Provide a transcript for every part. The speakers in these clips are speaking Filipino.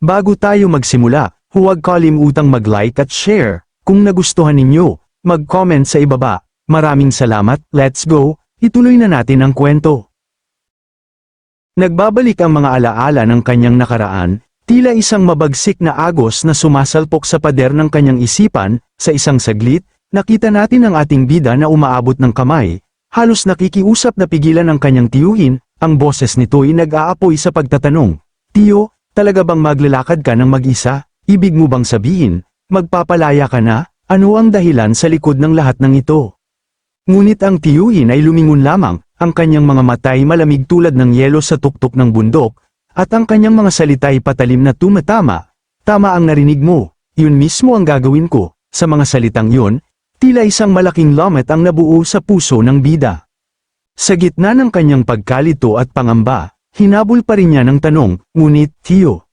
Bago tayo magsimula, huwag kalimutang mag-like at share. Kung nagustuhan ninyo, mag-comment sa ibaba. Maraming salamat, let's go, ituloy na natin ang kwento. Nagbabalik ang mga alaala ng kanyang nakaraan, tila isang mabagsik na agos na sumasalpok sa pader ng kanyang isipan. Sa isang saglit, nakita natin ang ating bida na umaabot ng kamay, halos nakikiusap na pigilan ang kanyang tiyuhin. Ang boses nito'y nag-aapoy sa pagtatanong, "Tiyo, talaga bang maglalakad ka ng mag-isa? Ibig mo bang sabihin, magpapalaya ka na? Ano ang dahilan sa likod ng lahat ng ito?" Ngunit ang tiyuhin ay lumingon lamang, ang kanyang mga matay malamig tulad ng yelo sa tuktok ng bundok, at ang kanyang mga salita'y patalim na tumatama. "Tama ang narinig mo, yun mismo ang gagawin ko." Sa mga salitang yun, tila isang malaking lamet ang nabuo sa puso ng bida. Sa gitna ng kanyang pagkalito at pangamba, hinabol pa rin niya ng tanong, "Ngunit, Tiyo,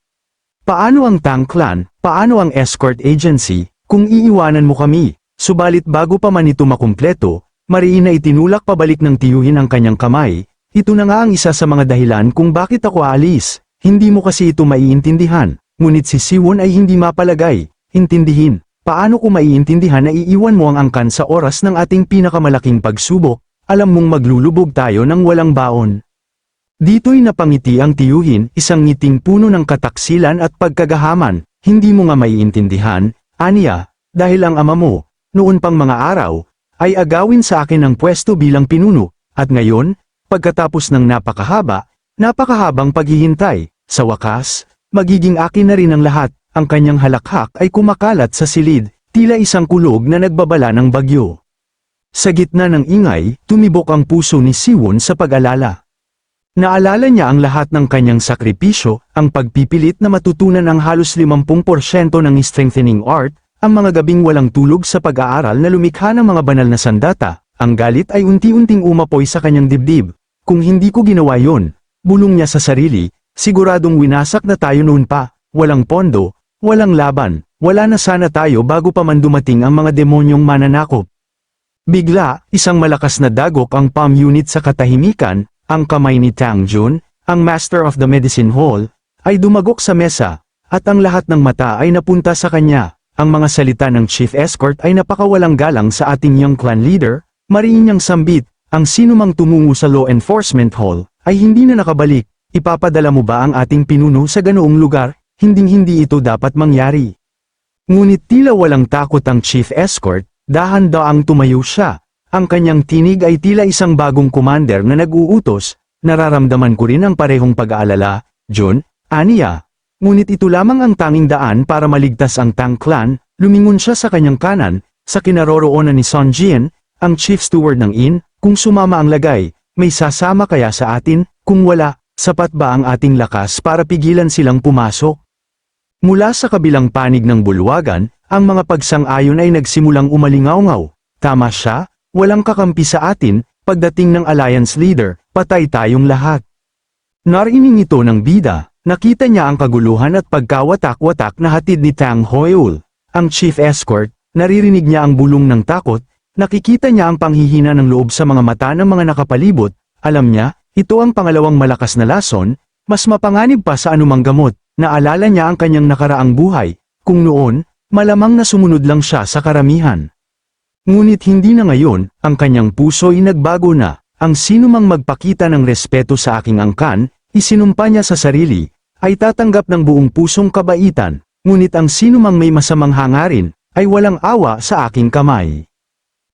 paano ang Tang Clan, paano ang escort agency, kung iiwanan mo kami?" Subalit bago pa man ito makumpleto, mariin na itinulak pabalik ng tiyuhin ang kanyang kamay. "Ito na nga ang isa sa mga dahilan kung bakit ako aalis. Hindi mo kasi ito maiintindihan." Ngunit si Siwon ay hindi mapalagay. "Intindihin? Paano ko maiintindihan na iiwan mo ang angkan sa oras ng ating pinakamalaking pagsubok? Alam mong maglulubog tayo ng walang baon." Dito'y napangiti ang tiyuhin, isang ngiting puno ng kataksilan at pagkagahaman. "Hindi mo nga maiintindihan, aniya, dahil ang ama mo, noon pang mga araw, ay agawin sa akin ang pwesto bilang pinuno, at ngayon, pagkatapos ng napakahabang paghihintay, sa wakas, magiging akin na rin ang lahat." Ang kanyang halakhak ay kumakalat sa silid, tila isang kulog na nagbabala ng bagyo. Sa gitna ng ingay, tumibok ang puso ni Siwon sa pag-alala. Naalala niya ang lahat ng kanyang sakripisyo, ang pagpipilit na matutunan ang halos 50% ng strengthening art, ang mga gabing walang tulog sa pag-aaral na lumikha ng mga banal na sandata. Ang galit ay unti-unting umapoy sa kanyang dibdib. "Kung hindi ko ginawa yon," bulong niya sa sarili, "siguradong winasak na tayo noon pa. Walang pondo, walang laban, wala na sana tayo bago pa man dumating ang mga demonyong mananakop." Bigla, isang malakas na dagok ang palm unit sa katahimikan. Ang kamay ni Tang Jun, ang Master of the Medicine Hall, ay dumagok sa mesa, at ang lahat ng mata ay napunta sa kanya. Ang mga salita ng Chief Escort ay napakawalang galang sa ating young clan leader. Mariin niyang sambit, "Ang sinumang tumungo sa Law Enforcement Hall, ay hindi na nakabalik. Ipapadala mo ba ang ating pinuno sa ganoong lugar? Hinding-hindi ito dapat mangyari." Ngunit tila walang takot ang Chief Escort. Dahan-daang tumayo siya. Ang kanyang tinig ay tila isang bagong commander na nag-uutos. "Nararamdaman ko rin ang parehong pag-aalala, Jun, aniya. Ngunit ito lamang ang tanging daan para maligtas ang Tang Clan." Lumingon siya sa kanyang kanan, sa kinaroroonan ni Son Jian, ang Chief Steward ng Inn. "Kung sumama ang lagay, may sasama kaya sa atin? Kung wala, sapat ba ang ating lakas para pigilan silang pumasok?" Mula sa kabilang panig ng bulwagan, ang mga pagsang-ayon ay nagsimulang umalingaw-ngaw. "Tama siya, walang kakampi sa atin, pagdating ng Alliance Leader, patay tayong lahat." Narinig ito ng bida, nakita niya ang kaguluhan at pagkawatak-watak na hatid ni Tang Hoyul. Ang Chief Escort, naririnig niya ang bulong ng takot, nakikita niya ang panghihina ng loob sa mga mata ng mga nakapalibot. Alam niya, ito ang pangalawang malakas na lason, mas mapanganib pa sa anumang gamot. Naalala niya ang kanyang nakaraang buhay, kung noon, malamang na sumunod lang siya sa karamihan. Ngunit hindi na ngayon, ang kanyang puso ay nagbago na. Ang sinumang magpakita ng respeto sa aking angkan, isinumpa niya sa sarili, ay tatanggap ng buong pusong kabaitan. Ngunit ang sinumang may masamang hangarin, ay walang awa sa aking kamay.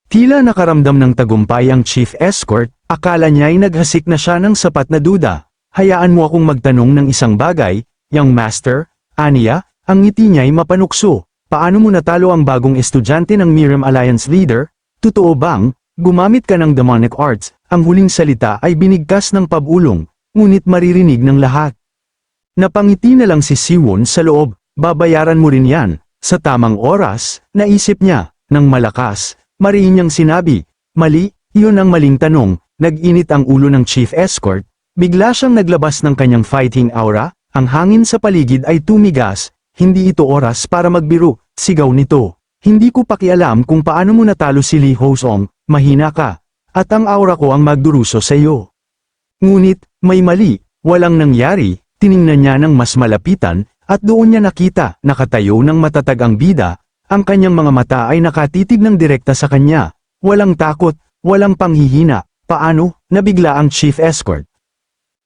Tila nakaramdam ng tagumpay ang Chief Escort, akala niya ay naghasik na siya ng sapat na duda. "Hayaan mo akong magtanong ng isang bagay, Young Master, aniya." Ang ngiti niya ay mapanukso. "Paano mo natalo ang bagong estudyante ng Miriam Alliance Leader? Totoo bang, gumamit ka ng demonic arts?" Ang huling salita ay binigkas ng pabulong, ngunit maririnig ng lahat. Napangiti na lang si Siwon sa loob. "Babayaran mo rin yan, sa tamang oras," naisip niya, ng malakas. Mariin niyang sinabi, "Mali, iyon ang maling tanong." Nag-init ang ulo ng Chief Escort, bigla siyang naglabas ng kanyang fighting aura, ang hangin sa paligid ay tumigas. "Hindi ito oras para magbiro," sigaw nito. "Hindi ko pakialam kung paano mo natalo si Lee Hosong, mahina ka, at ang aura ko ang magduruso sa iyo." Ngunit, may mali, walang nangyari. Tiningnan niya ng mas malapitan, At doon niya nakita, nakatayo ng matatag ang bida, ang kanyang mga mata ay nakatitig ng direkta sa kanya. Walang takot, walang panghihina. Paano? Nabigla ang chief escort.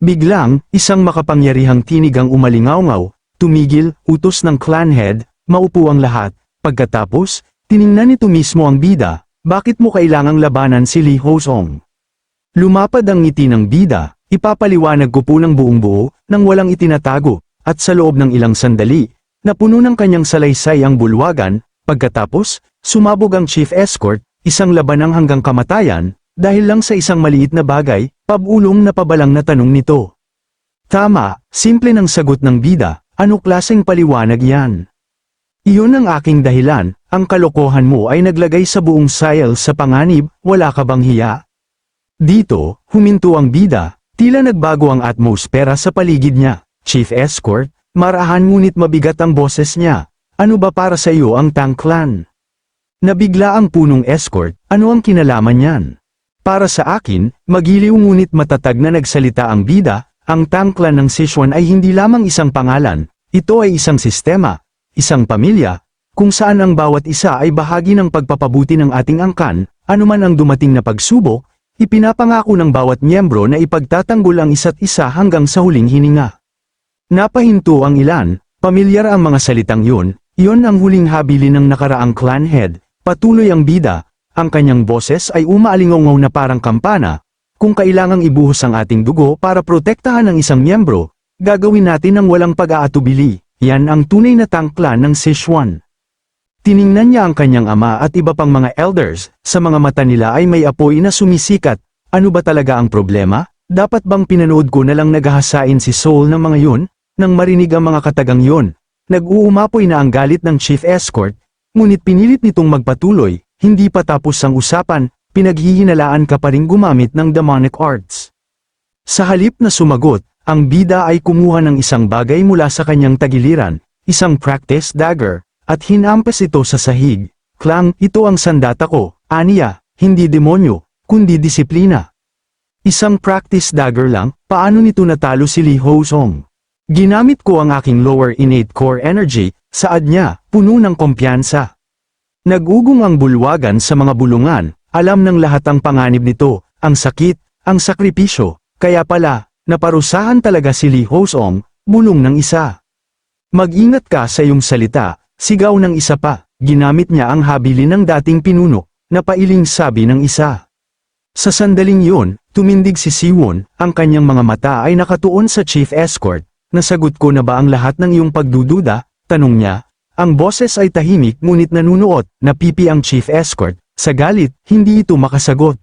Biglang, isang makapangyarihang tinig ang umalingaw-ngaw, tumigil, utos ng clan head, maupo ang lahat. Pagkatapos, tiningnan nito mismo ang bida, bakit mo kailangang labanan si Lee Hosong? Lumapad ang ngiti ng bida, ipapaliwanag ko po ng buong buo, nang walang itinatago, at sa loob ng ilang sandali, napuno ng kanyang salaysay ang bulwagan. Pagkatapos, sumabog ang chief escort, isang labanang hanggang kamatayan, dahil lang sa isang maliit na bagay, pabulong na pabalang na tanong nito. Tama, simple ng sagot ng bida, ano klaseng paliwanag yan? Iyon ang aking dahilan, ang kalokohan mo ay naglagay sa buong Sail sa panganib, wala ka bang hiya? Dito, huminto ang bida, tila nagbago ang atmosfera sa paligid niya. Chief escort, marahan ngunit mabigat ang boses niya. Ano ba para sa iyo ang Tang Clan? Nabigla ang punong escort, ano ang kinalaman niyan? Para sa akin, magiliw ngunit matatag na nagsalita ang bida, ang Tang Clan ng Sichuan ay hindi lamang isang pangalan, ito ay isang sistema, isang pamilya, kung saan ang bawat isa ay bahagi ng pagpapabuti ng ating angkan, anuman ang dumating na pagsubok, ipinapangako ng bawat miyembro na ipagtatanggol ang isa't isa hanggang sa huling hininga. Napahinto ang ilan, pamilyar ang mga salitang yun, iyon ang huling habili ng nakaraang clan head, patuloy ang bida, ang kanyang boses ay umaalingaw na parang kampana, kung kailangang ibuhos ang ating dugo para protektahan ang isang miyembro, gagawin natin ang walang pag-aatubili, yan ang tunay na Tang Clan ng Sichuan. Tiningnan niya ang kanyang ama at iba pang mga elders, sa mga mata nila ay may apoy na sumisikat, ano ba talaga ang problema? Dapat bang pinanood ko na lang naghahasain si Soul ng mga yun? Nang marinig ang mga katagang yun, nag-uumapoy na ang galit ng chief escort, ngunit pinilit nitong magpatuloy, hindi pa tapos ang usapan, pinaghihinalaan ka pa ring gumamit ng demonic arts. Sa halip na sumagot, ang bida ay kumuha ng isang bagay mula sa kanyang tagiliran, isang practice dagger, at hinampas ito sa sahig. Klang, ito ang sandata ko, aniya, hindi demonyo, kundi disiplina. Isang practice dagger lang, paano nito natalo si Lee Hosong? Ginamit ko ang aking lower innate core energy, saad niya, puno ng kumpiyansa. Nag-ugong ang bulwagan sa mga bulungan, alam ng lahat ang panganib nito, ang sakit, ang sakripisyo, kaya pala, naparusahan talaga si Lee Hosong, bulong ng isa. Mag-ingat ka sa iyong salita, sigaw ng isa pa, ginamit niya ang habili ng dating pinuno, napailing sabi ng isa. Sa sandaling yun, tumindig si Siwon, ang kanyang mga mata ay nakatuon sa chief escort, nasagot ko na ba ang lahat ng iyong pagdududa, tanong niya. Ang boses ay tahimik ngunit nanunuot, napipi ang chief escort, sa galit, hindi ito makasagot.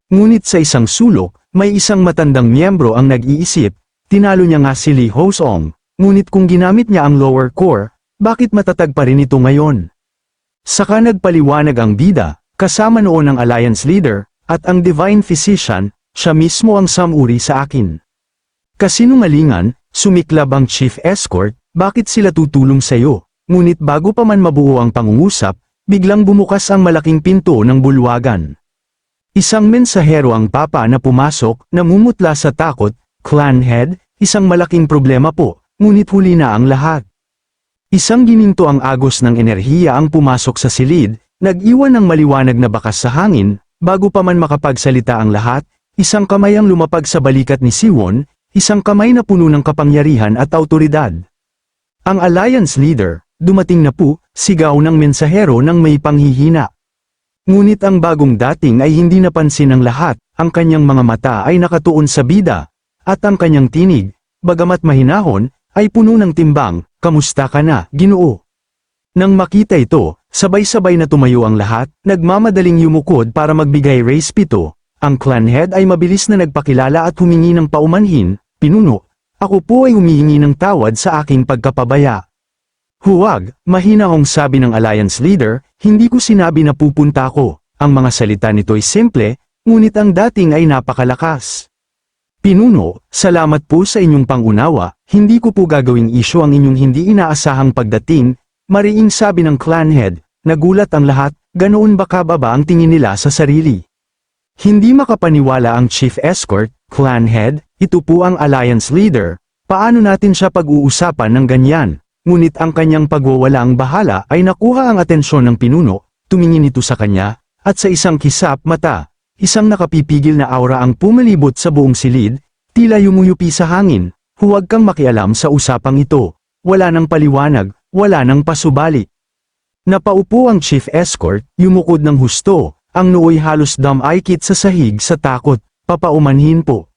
Ngunit sa isang sulok, may isang matandang miyembro ang nag-iisip, tinalo niya nga si Lee Hosong, ngunit kung ginamit niya ang lower core, bakit matatag pa rin ito ngayon? Saka nagpaliwanag ang bida, kasama noon ang alliance leader, at ang divine physician, siya mismo ang samuri sa akin. Kasinungalingan, sumiklab ang chief escort, bakit sila tutulong sa iyo? Ngunit bago pa man mabuo ang pangungusap, biglang bumukas ang malaking pinto ng bulwagan. Isang mensahero ang papa na pumasok, namumutla sa takot, clan head, isang malaking problema po, ngunit huli na ang lahat. Isang gininto ang agos ng enerhiya ang pumasok sa silid, nag-iwan ng maliwanag na bakas sa hangin, bago pa man makapagsalita ang lahat, isang kamay ang lumapag sa balikat ni Siwon, isang kamay na puno ng kapangyarihan at autoridad. Ang alliance leader, dumating na po, sigaw ng mensahero ng may panghihina. Ngunit ang bagong dating ay hindi napansin ng lahat, ang kanyang mga mata ay nakatuon sa bida, at ang kanyang tinig, bagamat mahinahon, ay puno ng timbang, kamusta ka na, Ginoo? Nang makita ito, sabay-sabay na tumayo ang lahat, nagmamadaling yumukod para magbigay respeto, ang clan head ay mabilis na nagpakilala at humingi ng paumanhin, pinuno, ako po ay humihingi ng tawad sa aking pagkapabaya. Huwag, mahinahong sabi ng alliance leader, hindi ko sinabi na pupunta ako, ang mga salita nito'y simple, ngunit ang dating ay napakalakas. Pinuno, salamat po sa inyong pangunawa, hindi ko po gagawing isyu ang inyong hindi inaasahang pagdating, mariing sabi ng clan head, nagulat ang lahat, ganoon ba kababa ang tingin nila sa sarili. Hindi makapaniwala ang chief escort, clan head, ito po ang alliance leader, Paano natin siya pag-uusapan ng ganyan? Ngunit ang kanyang pagwawalaang bahala ay nakuha ang atensyon ng pinuno, tumingin ito sa kanya, at sa isang kisap mata, isang nakapipigil na aura ang pumalibot sa buong silid, tila yumuyupi sa hangin. Huwag kang makialam sa usapang ito. Wala nang paliwanag, wala nang pasubali. Napaupo ang chief escort, yumukod ng husto, ang nooy halos damaykit sa sahig sa takot, papaumanhin po.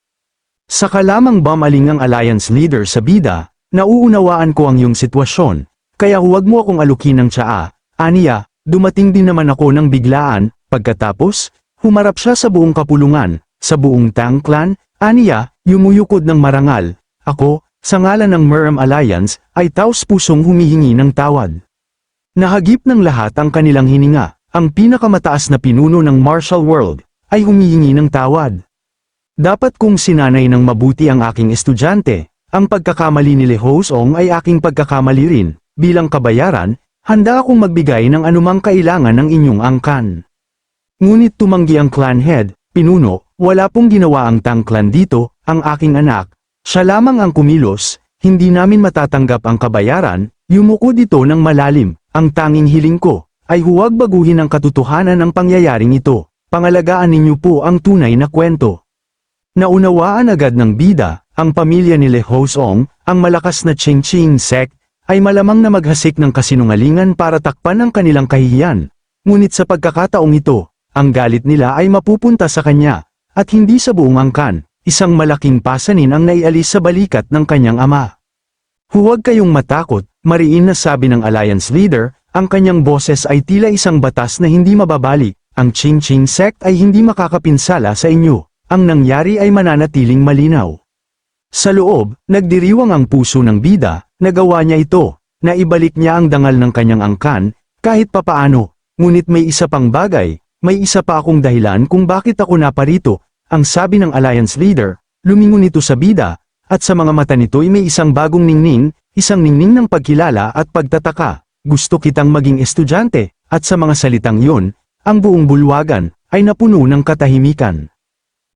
Saka lamang bumaling ang alliance leader sa bida, nauunawaan ko ang iyong sitwasyon, kaya huwag mo akong alukin ng tsaa, aniya, dumating din naman ako ng biglaan, pagkatapos, humarap siya sa buong kapulungan, sa buong Tang clan, aniya, yumuyukod ng marangal, ako, sa ngalan ng Merm Alliance, ay taos-pusong humihingi ng tawad. Nahagip ng lahat ang kanilang hininga, ang pinakamataas na pinuno ng martial world, ay humihingi ng tawad. Dapat kong sinanay ng mabuti ang aking estudyante, ang pagkakamali ni Le Hosong ay aking pagkakamali rin, bilang kabayaran, handa akong magbigay ng anumang kailangan ng inyong angkan. Ngunit tumanggi ang clan head, pinuno, wala pong ginawa ang Tang clan dito, ang aking anak, siya lamang ang kumilos, hindi namin matatanggap ang kabayaran, yumuko dito ng malalim, ang tanging hiling ko, ay huwag baguhin ang katotohanan ng pangyayaring ito, pangalagaan ninyo po ang tunay na kwento. Naunawaan agad ng bida, ang pamilya ni Le Hosong, ang malakas na Ching-Ching sect, ay malamang na maghasik ng kasinungalingan para takpan ang kanilang kahihiyan. Ngunit sa pagkakataong ito, ang galit nila ay mapupunta sa kanya, at hindi sa buong angkan, isang malaking pasanin ang naialis sa balikat ng kanyang ama. Huwag kayong matakot, mariin na sabi ng alliance leader, ang kanyang boses ay tila isang batas na hindi mababali, ang Ching-Ching sect ay hindi makakapinsala sa inyo. Ang nangyari ay mananatiling malinaw. Sa loob, nagdiriwang ang puso ng bida, nagawa niya ito, naibalik niya ang dangal ng kanyang angkan, kahit papaano, ngunit may isa pang bagay, may isa pa akong dahilan kung bakit ako naparito, ang sabi ng alliance leader, lumingon ito sa bida, at sa mga mata nito'y may isang bagong ningning, isang ningning ng pagkilala at pagtataka, gusto kitang maging estudyante, at sa mga salitang yun, ang buong bulwagan, ay napuno ng katahimikan.